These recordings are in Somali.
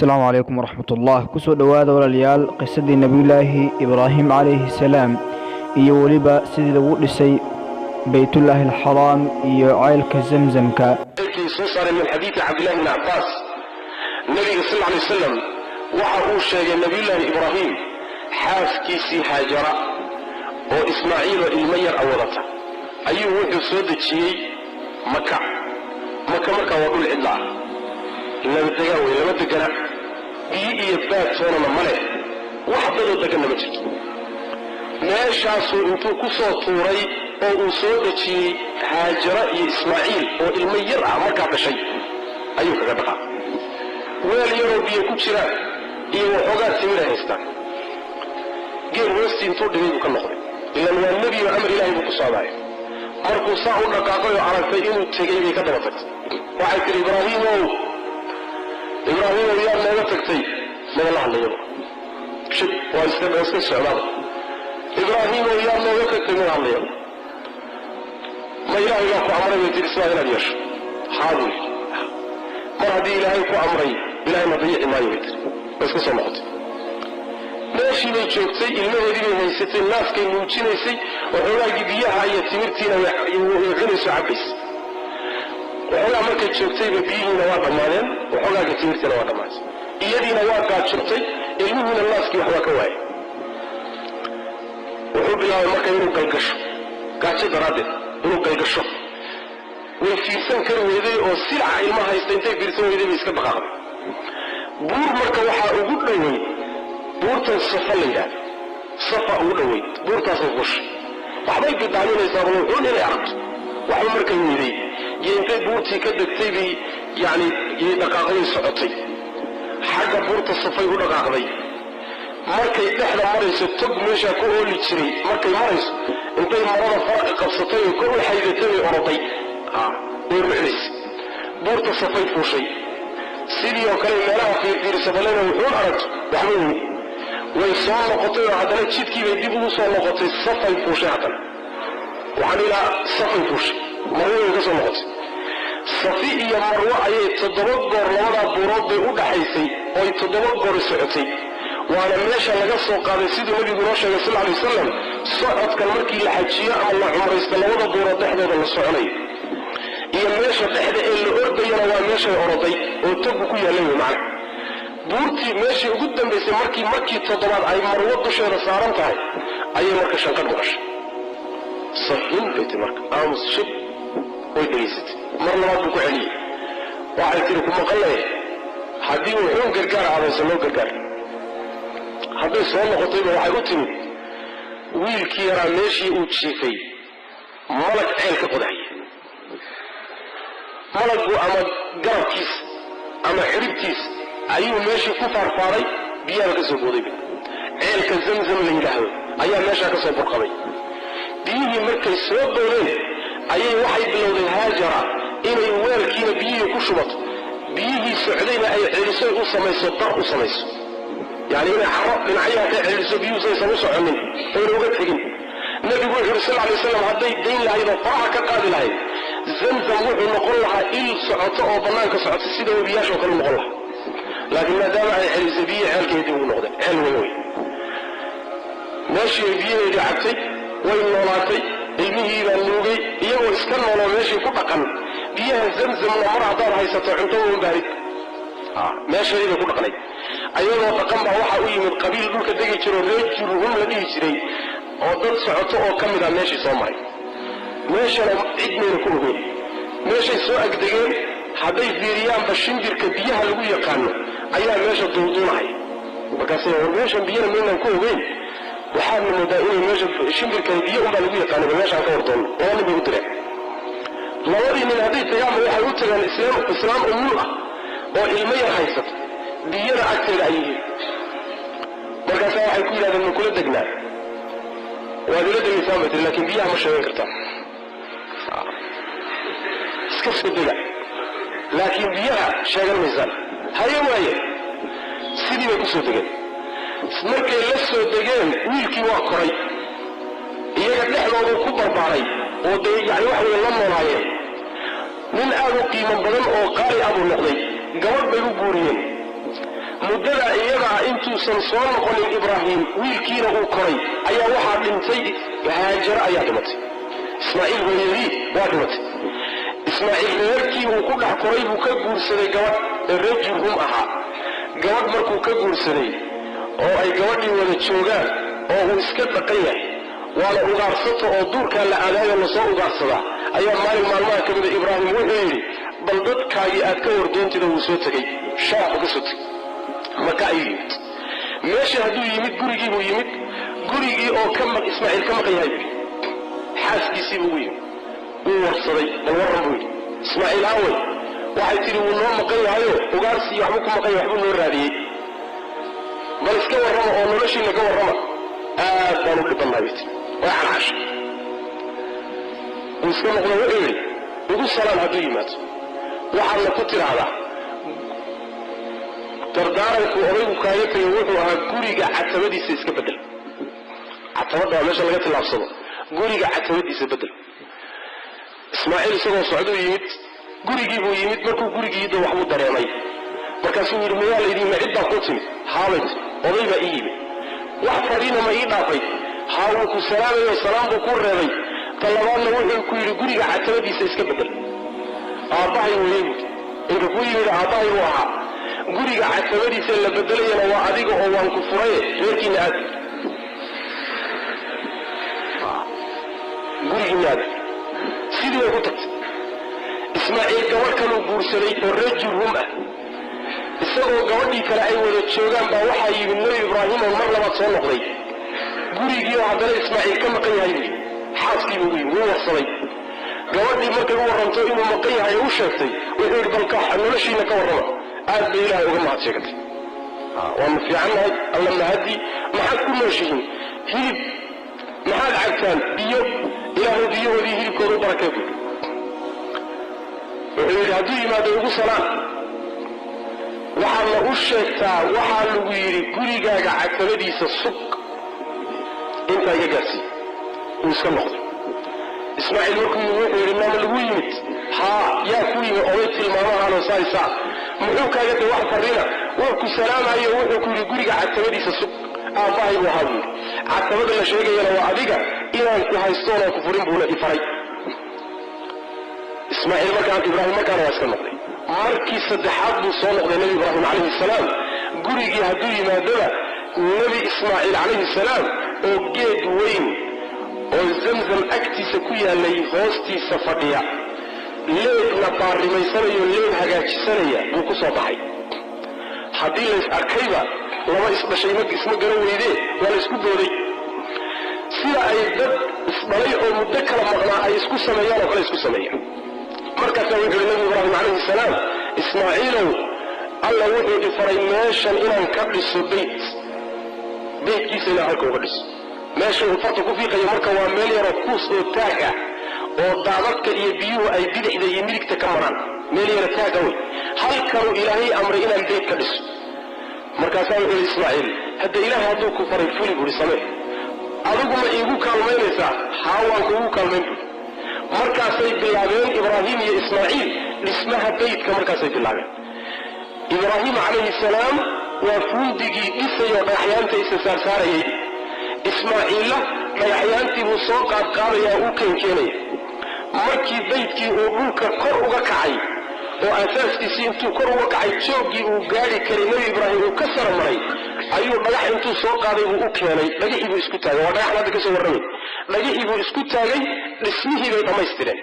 السلام عليكم ورحمة الله كسو دواد ولاليال قصة نبي الله إبراهيم عليه السلام إيو ولبا سيد ولسي بيت الله الحرام إيو عيلك زمزم كا صار من حديث عبد الله بن عباس النبي صلى الله عليه وسلم وحوش نبي الله إبراهيم حاف كيسي هاجر وإسماعيل والمير أولته أي وحي صدق شيء مكة وقل الله لما تجاوي لما تجرا بيجي يبات صورنا ملأ واحد ضد كنا بتشك ما شاسو انتو كسو طوري او صوت شيء هاجر إسماعيل والمير مكة بشيء أيوة كذا بقى واليوم بيكوشرا إيوه حاجات سميرة هستا غير وسط انتو دمي بكنخري لأن النبي وأمر الله بقصابه مركو صاحو نقاقه عرفه إنو تجيبي كذا وقت واحد إبراهيم ويا الله تكتي ما الله عليه شد واستمع السؤال إبراهيم ويا الله تكتي ما الله ما إله إلا هو عمره يدير إسماعيل اليش حاضر ما هدي إلهي هو عمره إلهي مضيع ما يدير بس كسر نقط ماشي من شوكتي المهدي من هيستي الناس كي يمشين يسي وحولا جبيها يتمرتين ويغنس عبيس وحولا مركز شوكتي ببيه نواب مالين وحولا يتمرتين نواب مالين إيدي نواب قاد شوكتي إلمه من الناس كي يحوى كواي وحوب الله مركز ينو قلقش قاد شدرادي ينو قلقشو وفي سنكر ويدي وسلع علمها يستنتين في رسول ويدي بيسكب بخاطر بور مركز وحا أقول له بورتا الصفا اللي صفا أولوي بورتا صفوش وحبايب بالدعلون يصابون هون اللي عرض وحمر كيميدي ينتهي بورتي كدكتيبي يعني يدقاقين سعطي حاجة بورتا الصفا يقول دقاقين مركي إحنا مريس الطب ميشا كوهو اللي تشري مركي مريس انتهي مرضى فرق قبصتين كل حيدتين أوروبي ويرمعنيس بورتا الصفا يفوشي سيدي وكلم ملاها في رسالين وحون أرد وحموني ويصال نقطي وعدلات شدكي بيديبه وصال نقطي الصفا يفوشي عدل وحنيلا الصفا يفوشي مروه يقصر نقطي صفيئي مروه ايه تدبقر لوضع بوراد بيقود حيثي ويتدبقر السعطي وانا ماشا لقصه قادة سيدو نبي قراشا صلى الله عليه وسلم صعد كالمركي لحجية أما الله عمر يستلوضع بوراد دحدة للسعوني إيا ماشا دحدة اللي أرضي ينوى ماشا أرضي وتبقوا كويا ليه معنا بورتي ماشي قدام بس مركي تضرب أي مروض شهر صارمتها أي مركي شنقر مغش صحين بيت مركي أمس شب ويدريست مرة ما بكو عليه واحد كيركم مقلة حديه وحيون قرقار على سنو قرقار حديه سؤال خطيبه واحد قتني ويل كيرا ماشي وتشيفي ملك عين كقضعي ملك أما قرب كيس أما حريب كيس أيوه ماشي كفر فاري بيها كسر بوضي عيلك زمزم ليلهوي أيها ماشي كسر برقبي بيه مركز سواب دولين أيه واحد بلوضي هاجرة إنه يوال كينا بيه كشبط بيه سعدين أي عرسوي أصميسو طرق أصميسو يعني إنه حرق من عيها كعرسو بيه سيسموسو عمين فإنه وقت حقين النبي صلى الله عليه وسلم هدي الدين لهاي فرحة كقاد لهاي زمزم وحو نقول لها إل سعطة أو بنانك سعطة السيدة وبياش وكانوا نقول لها لكن ما دام على الحلزبية عيال كيدي ونقضي عيال ويوي ماشي بيه يجعبتي وين نولاتي المهي بانوغي إياه اسكن ولا ماشي فققا بيها زمزم ومرع دار هاي ستعنتوه مبارك ماشي إذا فققني أيضا وتقنبع وحاوي من قبيل دولك دقي جرو رجل هم لديه جري وضد سعطوه وكمل عن ماشي صومعي ماشي لو عدني نكوه ماشي سوءك دقين حدي فيريان بشنجر كبيها لغو يقانو أيها ماشا الدودون هاي وكاسي ورماشا بيانا منا نكوه وين وحال من مدائني ماشا شنجر كبيها وما لغو يقانو بماشا عكا وردون وانا بيقدرين لوري من هذه التيام وحا يوتر الإسلام أمونا وإلمية حيثت بيانا أكثر أيه وكاسي وحا يكون هذا من كل الدقناء وهذه لدى مثابة لكن بيها مش هين كرتا اسكفت الدقاء لكن بيها شاغل ميزان هاي وايه سيدي بكسو دقين مركي لسو دقين ويلكي واقري اياك لحظة وكبر باري يعني واحد يلمو رايه من آلو قيمة بدن او قاري ابو النقضي قوات بيقو قوريين muddada iyadaa intuusan soo noqonin ibraahim wiilkiina uu koray ayaa waxaa dhintay haajaro ayaa dhimatay. ismaaciil hooyadii waa dhimatay. ismaaciil reerkii uu ku dhex koray buu ka guursaday gabadh ee reer jurhum ahaa. gabadh markuu ka guursaday oo ay gabadhii wada joogaan oo uu iska dhaqan yahay waana ugaarsato oo duurkaa la aadaayo lasoo ugaarsadaa ayaa maalin maalmaha ka mida ibraahim wuxuu yidhi bal dadkaagii aad ka wardoontida wuu soo tegey shaam uga soo tegey maka ayuu yimid. meesha hadduu yimid gurigii buu yimid. gurigii oo ismaaciil ka maqan yahay buu yidhi xaaskiisii buu ugu yimid wuu warsaday bal warran buu yidhi ismaaciil aawey waxay tidhi wuu noo maqan yahayo ugaarsi waxbuu ku maqan yahay waxbuu noo raadiyey bal iska warrama oo noloshiina ka warrama aad baan u dhibannahay bay tii way cancaashay. wuu iska noqdo wuxuu yidhi ugu salaan hadduu yimaado waxaadna ku tidhaahdaa dardaaranku odaygu kaaga tegay wuxuu ahaa guriga catabadiisa iska bedel. catabadda waa meesha laga tillaabsado. guriga catabadiisa bedel. ismaaciil isagoo socduu yimid gurigii buu yimid. markuu gurigiida waxbuu dareemay markaasuu yidhi mayaa laydii ma cid baa kuu timid haabayt oday baa ii yimid wax fariina ma ii dhaafay haa wuu ku salaamayo salaam buu kuu reebay ta labaadna wuxuu ku yidhi guriga catabadiisa iska bedel. aabbahay weeyey buui inka kuu yimid aabbahay buu ahaa guriga catabadiisa la bedelayana waa adiga oo waan ku furaye reerkiina aad gurigiina aad sidii way ku tagtay. ismaaciil gabadh kaluu guursaday oo reer jurhum ah. isagoo gabadhii kale ay wada joogaan baa waxaa yimid nebi ibraahim oo mar labaad soo noqday gurigii oo haddana ismaaciil ka maqan yahay buu xaaskiibuu ugu yimid wuu warsaday. gabadhii markay u warranto inuu maqan yahay u sheegtay wuxuu yidhi balka noloshiina ka warrama aad bay ilaahay uga mahad sheegatay. waanu fiicannahay alla mahadii maxaad ku nooshihiin hilib maxaad cabtaan biyo ilaahay biyahoodii hilibkooda u barakee buui. wuxuu yidhi hadduu yimaado ugu salaan waxaadna u sheegtaa waxaa lagu yidhi gurigaaga catabadiisa sug intaa iga gaarsiiy. wuu iska noqday. ismaaciil markuu yimid wuxuu yidhi nama lagu yimid haa yaa ku yimid oday tilmaamahaanoo saaysaa muxuu kaaga day wax fariina wuu ku salaamayo wuxuu ku yidhi guriga catabadiisa sug aabbahay buu ahaa buu yidhi catabada la sheegayana waa adiga inaan ku haystoonoo ku furin buuna i faray. ismaaciil ibraahim markaana waa iska noqday. markii saddexaad buu soo noqday nebi ibraahim calayhi salaam. gurigii hadduu yimaadaba nebi ismaaciil calayhi salaam oo geed weyn oo zamzam agtiisa ku yaallay hoostiisa fadhiya leebna baarimaysanayo leeb hagaajisanaya buu ku soo baxay. haddii lays arkayba laba isdhashay isma garan weydee waa la isku booday sida ay dad isdhalay oo muddo kala maqnaa ay isku sameeyaan oo kale isku sameeyaan. markaasaa wuxuu yidhi nebi ibraahim calayhi salaam ismaaciilow alla wuxuu i faray meeshan inaan ka dhiso beytkiisa inaan halka uga dhiso. meesha uu farta ku fiiqayo marka waa meel yaroo kuus oo taag ah oo daadadka iyo biyuhu ay bidixda iyo midigta ka maraan meel yaro taaga wey halkanuu ilaahay amray inaan beyt ka dhiso. markaasaa wuxuu yidhi ismaaciil hadda ilaahay hadduu ku faray fuli buuhi samee adigu ma iigu kaalmaynaysaa haa waan kuugu kaalmayn buui. markaasay bilaabeen ibraahim iyo ismaaciil dhismaha beytka markaasay bilaabeen. ibraahim calayhi salaam waa fuundigii dhisayoo dhagaxyaanta isa saarsaarayay. ismaaciilla dhagaxyaantii buu soo qaadqaadayaa uu keenkeenaya. markii beytkii uu dhulka kor uga kacay oo asaaskiisii intuu kor uga kacay jooggii uu gaari karay nebi ibraahim uu ka sara maray ayuu dhagax intuu soo qaaday buu u keenay. dhagixii buu isku taagay waa dhagaxan hadda ka soo warramay. dhagixii buu isku taagay dhismihii bay dhammaystireen.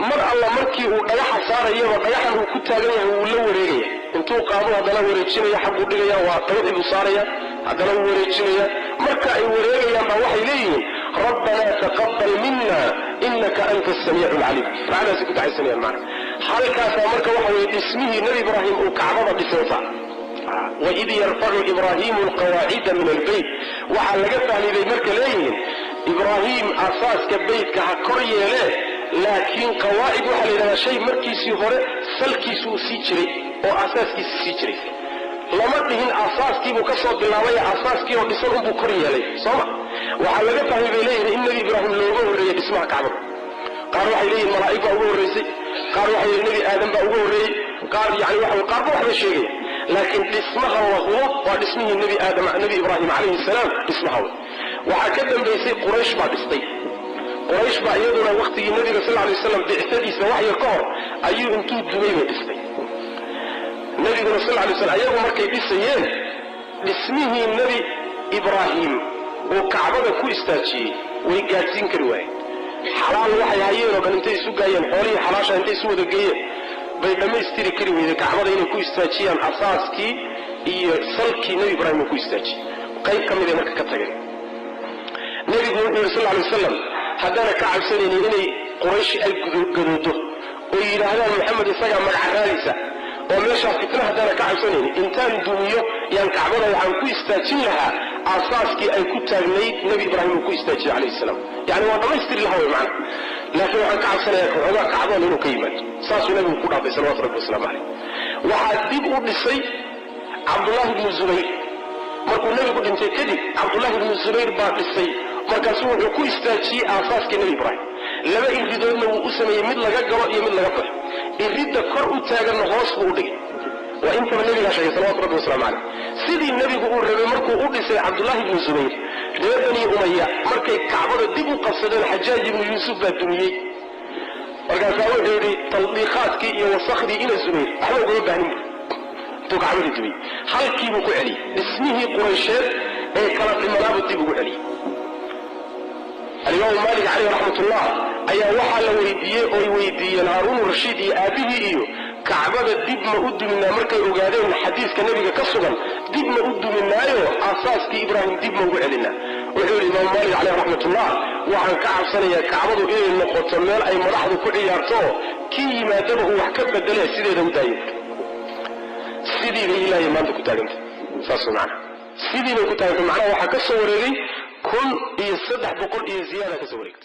mar alla markii uu dhagaxa saarayaba dhagaxan uu ku taagan yahay wuu la wareegaya intuu qaado haddana wareejinaya xagguu dhigaya waa dhagaxii buu saaraya haddana wuu wareejinaya. marka ay wareegayaan baa waxay leeyihiin rabbanaa taqabbal mina inaka anta asamiicu alcaliim. macnahaasi ku taxaysanayaan macna halkaasaa marka waxa weeye dhismihii nebi ibraahim uu kacbada dhisaysa. waid yarfacu ibraahimu alqawaacida min albeyt waxaa laga fahmiday marka leeyihiin ibraahim asaaska beytka ha kor yeelee laakiin qawaacid waxaa la yidhahdaa shay markiisii hore salkiisu uu sii jiray oo asaaskiisi sii jiray. lama dhihin asaaskiibuu ka soo bilaabay asaaskii oo dhisan unbuu kor yeelay sooma. waxaa laga fahmay bay leeyihin in nebi ibraahim looga horreeyey dhismaha kacbada. qaar waxay leeyihin malaa'ig baa uga horraysay qaar waxay leeyihin nebi aadam baa uga horreeyey qaar yani qaarba waxba sheegaya لكن اسمها وهو واسمه النبي آدم النبي إبراهيم عليه السلام اسمها هو وحكذا بيسي قريش بعد اسطي قريش بعد يدنا وقت النبي صلى الله عليه وسلم بإحتدي سواحي القهر أيو انتو الدميمة اسطي النبي صلى الله عليه وسلم أيضا مركي بيسيين اسمه النبي إبراهيم وكعبة كو استاجي ويقاتين كرواي حلال وحي هايين وقال انتي سوقايين حولي حلاشا انتي سوى دقايين بينما يستيري كرواي إذا كعبة إنه كو استاجيان أساسكي صلكي نبي إبراهيم كو استاجي قيب كم إذا مركا كتغير نبي صلى الله عليه وسلم هدانا كعب سنين إني قريش أي قدوده وإلى هذا محمد يساقع مقع راليسة وماشا فتنة هدانا كعب سنين انتان دنيا يعني كعبنا عن كو استاجين لها أساسكي أي كو تاغنيت نبي إبراهيم كو استاجي عليه السلام يعني وانا ما يستري لها معنا لكن عن كعب سنين يكون هذا كعبنا لنو كيمات ساسو نبي كو رابي صلوات ربي والسلام عليه وحديب أبنسي عبد الله بن الزبير markuu nabigu dhintay kadib Abdullah ibn Zubayr baa dhisay markaasuu wuxuu ku istaajiyay aasaaskii Nabi Ibrahim laba iridoodna uu u sameeyay mid laga galo iyo mid laga baxo irida kor u taagan hoos uu dhigay waa inta nabiga sheegay sallallahu alayhi wasallam sidii nabigu uu rabay markuu u dhisay Abdullah ibn Zubayr reebani Umayya markay Kacbada dib u qabsadeen Hajjaj ibn Yusuf baa dumiyay markaasuu wuxuu yiri talbiqaadkii iyo wasakhdii ila Zubayr waxba uga baahnay كعبة الدبي هل كيف كعلي اسمه قريشات كانت المناب الدب كعلي اليوم مالك عليه رحمة الله أي وحى لو ويديه هارون الرشيد أبيه إيو كعبة الدب ما أد من أمريكا وقادين الحديث كنبي كسرا دب ما أد من أيوه أساس كإبراهيم دب ما وعلنا وحول الإمام مالك عليه رحمة الله وعن كعب سنة كعبة إيه النقطة مال أي ملاحظ كل يارتو كي ما دبه وحكب الدليل سيدي دودايب سيدي إلهي ما أنت كنت أعلمت فاصل معنا سيدي لو كنت أعلمت معنا وحكا صوري كل يصدح بقول زيادة كصوريك